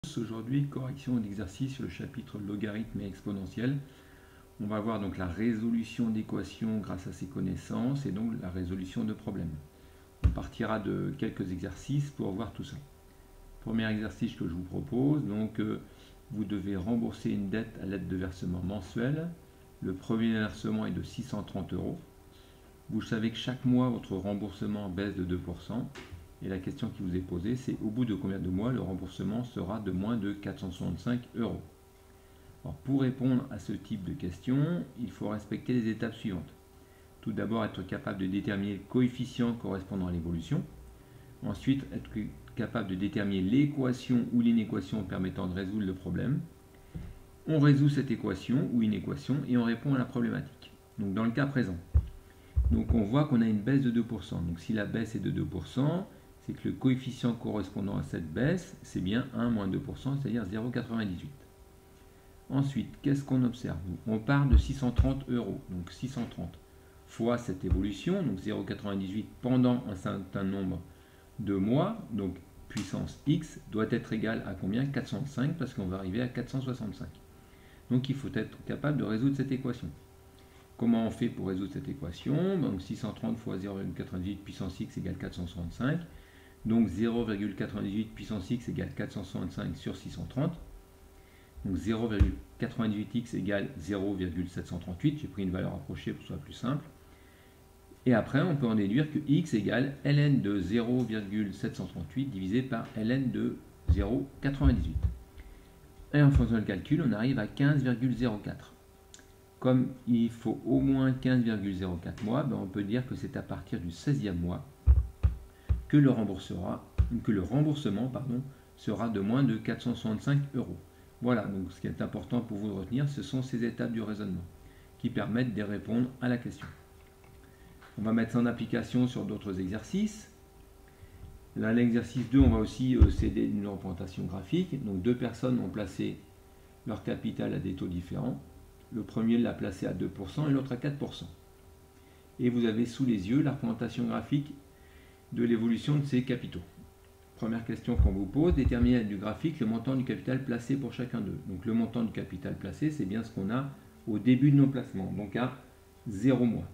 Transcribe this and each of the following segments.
Aujourd'hui, correction d'exercice sur le chapitre logarithme et exponentielle. On va voir donc la résolution d'équations grâce à ces connaissances et donc la résolution de problèmes. On partira de quelques exercices pour voir tout ça. Premier exercice que je vous propose, donc vous devez rembourser une dette à l'aide de versements mensuels. Le premier versement est de 630 €. Vous savez que chaque mois, votre remboursement baisse de 2%. Et la question qui vous est posée, c'est au bout de combien de mois le remboursement sera de moins de 465 €. Alors, pour répondre à ce type de question, il faut respecter les étapes suivantes. Tout d'abord, être capable de déterminer le coefficient correspondant à l'évolution. Ensuite, être capable de déterminer l'équation ou l'inéquation permettant de résoudre le problème. On résout cette équation ou inéquation et on répond à la problématique. Donc, dans le cas présent, donc on voit qu'on a une baisse de 2%. Donc, si la baisse est de 2%, c'est que le coefficient correspondant à cette baisse, c'est bien 1 moins 2%, c'est-à-dire 0,98. Ensuite, qu'est-ce qu'on observe? On part de 630 €. Donc 630 fois cette évolution, donc 0,98 pendant un certain nombre de mois, donc puissance x, doit être égale à combien? 405, parce qu'on va arriver à 465. Donc il faut être capable de résoudre cette équation. Comment on fait pour résoudre cette équation? Donc 630 fois 0,98 puissance x égale 465. Donc 0,98 puissance x égale 465 sur 630. Donc 0,98x égale 0,738. J'ai pris une valeur approchée pour que ce soit plus simple. Et après, on peut en déduire que x égale ln de 0,738 divisé par ln de 0,98. Et en faisant le calcul, on arrive à 15,04. Comme il faut au moins 15,04 mois, on peut dire que c'est à partir du 16e mois que le remboursement sera de moins de 465 €. Voilà, donc ce qui est important pour vous de retenir, ce sont ces étapes du raisonnement qui permettent de répondre à la question. On va mettre ça en application sur d'autres exercices. Là, l'exercice 2, on va aussi céder une représentation graphique. Donc deux personnes ont placé leur capital à des taux différents. Le premier l'a placé à 2% et l'autre à 4%. Et vous avez sous les yeux la représentation graphique de l'évolution de ces capitaux. Première question qu'on vous pose, déterminer du graphique le montant du capital placé pour chacun d'eux. Donc le montant du capital placé, c'est bien ce qu'on a au début de nos placements, donc à 0 mois.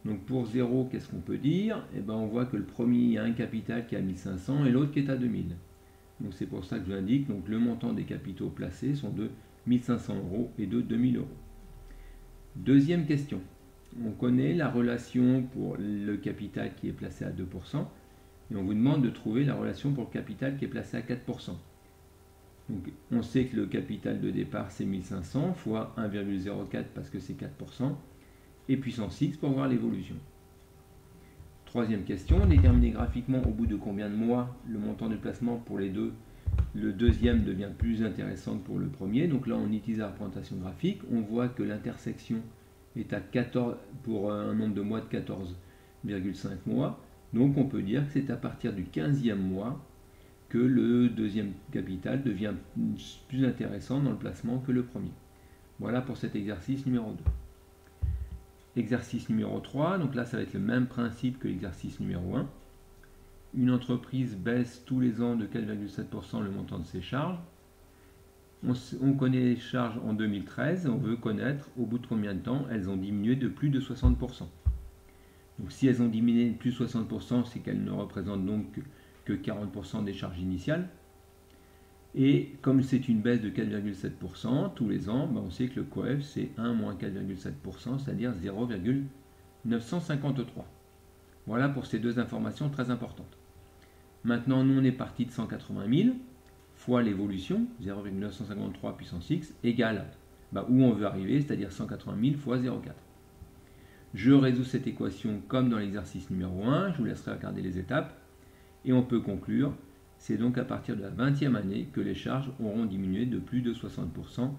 Donc pour 0, qu'est-ce qu'on peut dire? On voit que le premier a un capital qui est à 1500 et l'autre qui est à 2000. Donc c'est pour ça que je vous indique, donc le montant des capitaux placés sont de 1500 € et de 2000 €. Deuxième question. On connaît la relation pour le capital qui est placé à 2% et on vous demande de trouver la relation pour le capital qui est placé à 4%. Donc on sait que le capital de départ c'est 1500 fois 1,04 parce que c'est 4% et puissance x pour voir l'évolution. Troisième question, déterminer graphiquement au bout de combien de mois le montant de placement pour les deux. Le deuxième devient plus intéressant que pour le premier. Donc là on utilise la représentation graphique. On voit que l'intersection est à 14 pour un nombre de mois de 14,5 mois. Donc on peut dire que c'est à partir du 15e mois que le deuxième capital devient plus intéressant dans le placement que le premier. Voilà pour cet exercice numéro 2. Exercice numéro 3, donc là ça va être le même principe que l'exercice numéro 1. Une entreprise baisse tous les ans de 4,7% le montant de ses charges. On connaît les charges en 2013, on veut connaître au bout de combien de temps elles ont diminué de plus de 60%. Donc si elles ont diminué de plus de 60%, c'est qu'elles ne représentent donc que 40% des charges initiales. Et comme c'est une baisse de 4,7% tous les ans, on sait que le coef c'est 1 moins 4,7%, c'est-à-dire 0,953. Voilà pour ces deux informations très importantes. Maintenant, nous on est parti de 180 000 fois l'évolution, 0,953 puissance x, égale où on veut arriver, c'est-à-dire 180 000 fois 0,4. Je résous cette équation comme dans l'exercice numéro 1, je vous laisserai regarder les étapes, et on peut conclure, c'est donc à partir de la 20e année que les charges auront diminué de plus de 60%,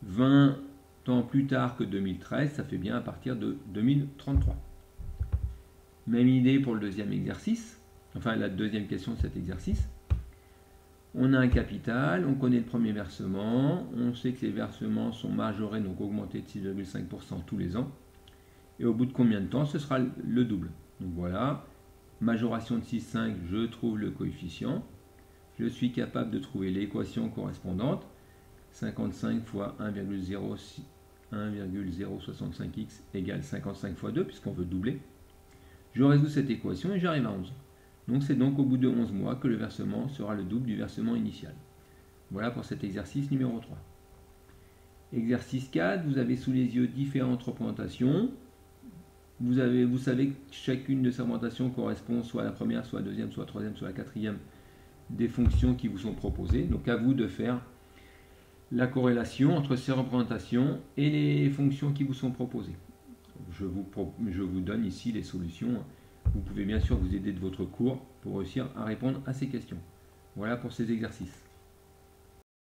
20 ans plus tard que 2013, ça fait bien à partir de 2033. Même idée pour le deuxième exercice, enfin la deuxième question de cet exercice. On a un capital, on connaît le premier versement, on sait que les versements sont majorés, donc augmentés de 6,5% tous les ans. Et au bout de combien de temps? Ce sera le double. Donc voilà, majoration de 6,5, je trouve le coefficient. je suis capable de trouver l'équation correspondante. 55 fois 1,065x égale 55 fois 2, puisqu'on veut doubler. Je résous cette équation et j'arrive à 11. Donc c'est donc au bout de 11 mois que le versement sera le double du versement initial. Voilà pour cet exercice numéro 3. Exercice 4, vous avez sous les yeux différentes représentations. Vous savez que chacune de ces représentations correspond soit à la première, soit à la deuxième, soit à la troisième, soit à la quatrième des fonctions qui vous sont proposées. Donc à vous de faire la corrélation entre ces représentations et les fonctions qui vous sont proposées. Je vous donne ici les solutions. Vous pouvez bien sûr vous aider de votre cours pour réussir à répondre à ces questions. Voilà pour ces exercices.